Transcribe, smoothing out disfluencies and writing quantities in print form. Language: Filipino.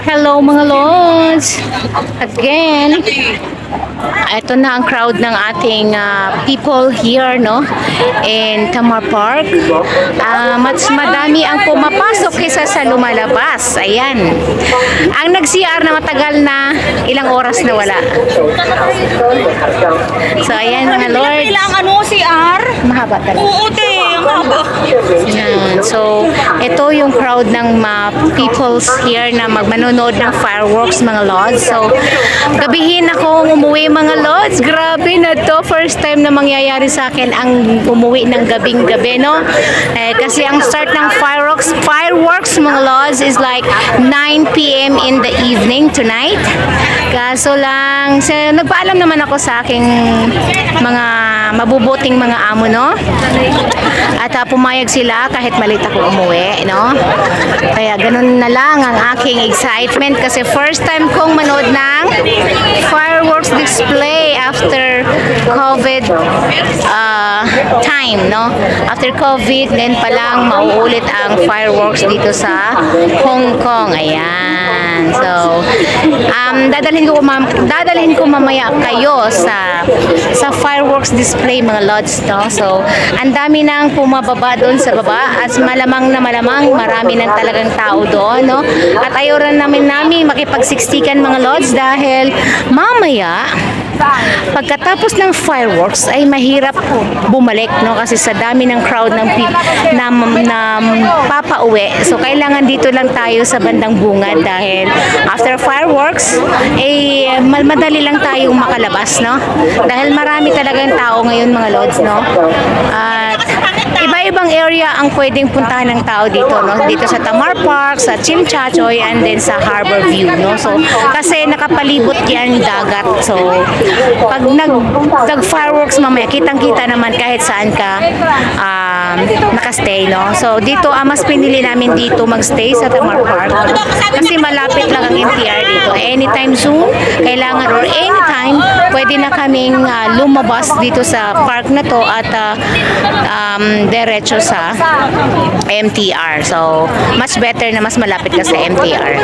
Hello mga Lods! Again, ito na ang crowd ng ating people here, no? In Tamar Park. Mas madami ang pumapasok kaysa sa lumalabas. Ayan. Ang nag-CR na matagal na, ilang oras na wala. So, ayan mga Lords. Ilang CR? Mahaba talaga. Oo, te. Ang haba. Yan. So, ito yung crowd ng peoples here na manonood ng fireworks, mga Lods. So, gabihin akong umuwi, mga Lods. Grabe na to. First time na mangyayari sa akin ang umuwi ng gabing-gabi, no? Kasi ang start ng fireworks, mga Lods, is like 9 p.m. in the evening tonight. Kaso lang, nagpaalam naman ako sa aking mga mabubuting mga amo, no? At pumayag sila kahit malit ako umuwi, no? Kaya ganun na lang ang aking excitement kasi first time kong manood ng fireworks display after COVID time, no? After COVID, then pa lang mauulit ang fireworks dito sa Hong Kong. Ayan. So, dadalhin ko mamaya kayo sa fireworks display, mga Lods, no? So, ang dami nang pumababa doon sa baba at malamang marami nang talagang tao doon, no? At ayaw rin namin makipagsiksikan, mga Lods, dahil mamaya pagkatapos ng fireworks ay mahirap bumalik, no? Kasi sa dami ng crowd ng na papauwi. So, kailangan dito lang tayo sa bandang bungad dahil after fireworks, madali lang tayong makalabas, no? Dahil marami talagang tao ngayon, mga Lods, no? At iba-ibang area ang pwedeng puntahan ng tao dito, no? Dito sa Tamar Park, sa Chimchachoy, and then sa Harbor View, no? So, kasi nakapalibot yan dagat. So, pag nag-fireworks mamaya, kitang-kita naman kahit saan ka nakastay, no? So, dito, mas pinili namin dito magstay sa Tamar Park kasi malapit lang ang MTR dito. Anytime soon, kailangan or anytime, pwede na kaming lumabas dito sa park na to at diretso sa MTR. So, much better na mas malapit ka sa MTR.